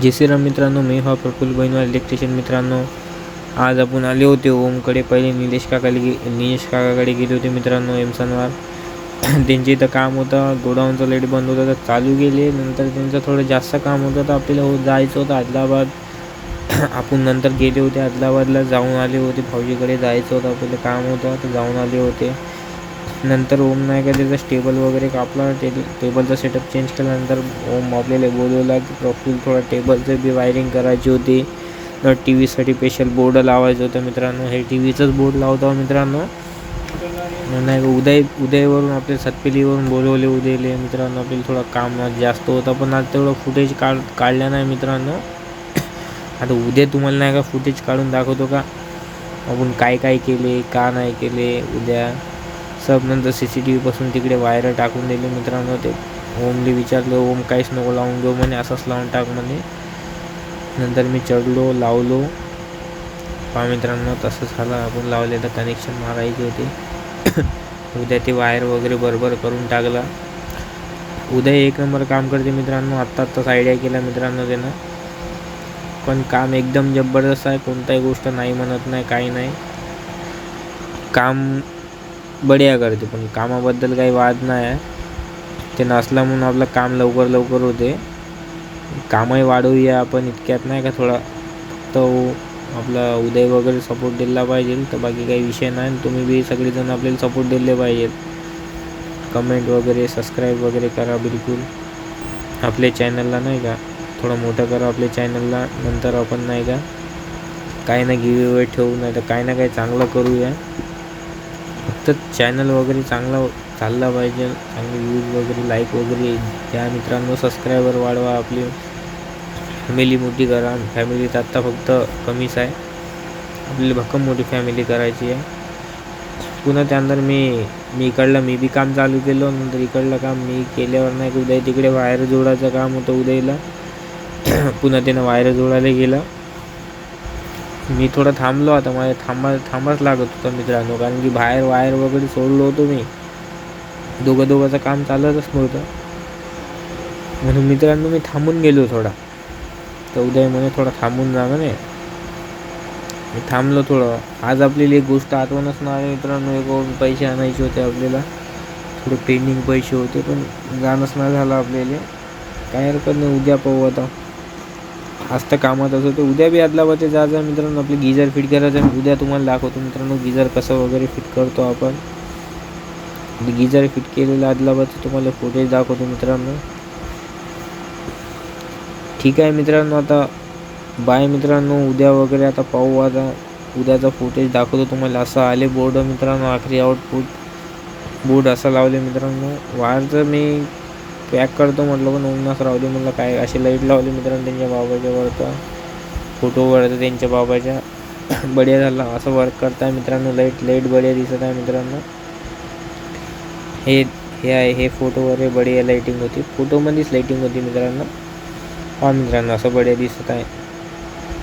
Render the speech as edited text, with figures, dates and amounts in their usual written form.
जय श्रीराम मित्रांनो, मी प्रफुल्ल बैनवाल इलेक्ट्रिशियन मित्रांनो. आज आपण आले होते ओमकडे. पहिले निलेश काकाकडे गेले होते मित्रांनो एमसनवर. त्यांचे इथं काम होतं, गोडाऊनचं लाईट बंद होतं तर चालू गेले. नंतर त्यांचं थोडं जास्त काम होतं तर आपल्याला जायचं होतं आदिलाबाद. आपण नंतर गेले होते आदिलाबादला, जाऊन आले होते. भाऊजीकडे जायचं होतं, आपल्याला काम होतं तर जाऊन आले होते. नंतर ओम नाही का त्याचा टेबल वगैरे कापला, टेबलचा सेटअप चेंज केल्यानंतर ओम आपल्याला बोलवला की प्रफुल्ल थोडा टेबलचं बी वायरिंग करायची होती. तर टी व्हीसाठी स्पेशल बोर्ड लावायचं होतं मित्रांनो. हे टी व्हीचंच बोर्ड लावतो मित्रांनो. नाही का उदयवरून आपल्या सतपेलीवरून बोलवले उदयले मित्रांनो. आपल्याला थोडं काम जास्त होतं पण आज तेवढं फुटेज काढलं नाही मित्रांनो. आता उद्या तुम्हाला नाही का फुटेज काढून दाखवतो का आपण काय काय केले, का नाही केले उद्या सब. नंतर CCTV पासून तिकडे वायर टाकून दिले मित्रांनो. ते ओमले विचारलं, ओम काहीच नको लावून घेऊ म्हणे, असंच लावून टाक म्हणे. नंतर मी चढलो, लावलो. पहा मित्रांनो तसं झालं. आपण लावले तर कनेक्शन मारायचे होते. उद्या ते वायर वगैरे बरोबर करून टाकला. उद्या एक नंबर काम करते मित्रांनो. आत्ताच आयडिया केला मित्रांनो त्यानं. पण काम एकदम जबरदस्त आहे, कोणताही गोष्ट नाही म्हणत नाही, काही नाही. काम बढिया करते, पण कामाबद्दल काही वाद नाही आहे. ते नसला म्हणून आपलं काम लवकर होते. कामही वाढवूया आपण इतक्यात नाही का. थोडा तो आपला उदय वगैरे सपोर्ट दिला पाहिजे, तर बाकी काही विषय नाही. तुम्ही बी सगळेजण आपल्याला सपोर्ट दिले पाहिजेत. कमेंट वगैरे, सबस्क्राईब वगैरे करा बिलकुल आपल्या चॅनलला नाही का. थोडं मोठं करा आपल्या चॅनलला. नंतर आपण नाही का काही ना गिव्ह ठेवू, नाही तर काही ना काही चांगलं करूया. फक्त चॅनल वगैरे चांगला चालला पाहिजे, चांगले व्ह्यूज वगैरे, लाईक वगैरे द्या मित्रांनो. सबस्क्रायबर वाढवा, आपली फॅमिली मोठी करा. फॅमिलीत आत्ता फक्त कमीच आहे, आपल्याला भक्कम मोठी फॅमिली करायची आहे. पुन्हा त्यानंतर मी बी काम चालू केलं. नंतर इकडलं काम मी केल्यावर नाही की उद्या तिकडे वायर जोडायचं काम होतं उद्याला. पुन्हा त्यानं वायर जोडायला गेलं. मी थोडं थांबलो. आता मला थांबाच लागत होतं मित्रांनो, कारण की बाहेर वायर वगैरे सोडलो होतो मी. दोघांचं काम चालतच नव्हतं, म्हणून मित्रांनो मी थांबून गेलो थोडा. तर उद्या म्हणे थोडा थांबून जा म्हणे. मी थांबलो थोडं. आज आपल्याला एक गोष्ट आठवणच नाही मित्रांनो. एक पैसे आणायचे होते आपल्याला, थोडे पेंडिंग पैसे होते, पण जाणंच नाही झालं आपल्याला. काय हरकत नाही, उद्या पाहू आता. आज तर कामात असं तर उद्या बी आदलाबादचे जायचं मित्रांनो. आपले गिझर फिट करायचं. उद्या तुम्हाला दाखवतो मित्रांनो गिझर कसं वगैरे फिट करतो आपण. गिझर फिट केलेलं आदलाबादचं तुम्हाला फुटेज दाखवतो मित्रांनो. ठीक आहे मित्रांनो, आता बाय मित्रांनो. उद्या वगैरे आता पाहू. आता उद्याचा फुटेज दाखवतो तुम्हाला. असं आले बोर्ड मित्रांनो, आखरी आउटपुट बोर्ड असं लावले मित्रांनो. वायरचं मी पॅक करतो म्हटलं, पण उन्हास राहू दे म्हटलं. काय असे लाईट लावले मित्रांनो त्यांच्या बाबाच्या वरतं, फोटो वरतं त्यांच्या बाबाच्या. बढिया झाला असं वर्क करताय मित्रांनो. लाईट बढिया दिसत आहे मित्रांनो. हे आहे, हे फोटोवर हे बढिया लाईटिंग होती, फोटोमध्येच लाईटिंग होती मित्रांनो. हा मित्रांनो असं बढिया दिसत आहे.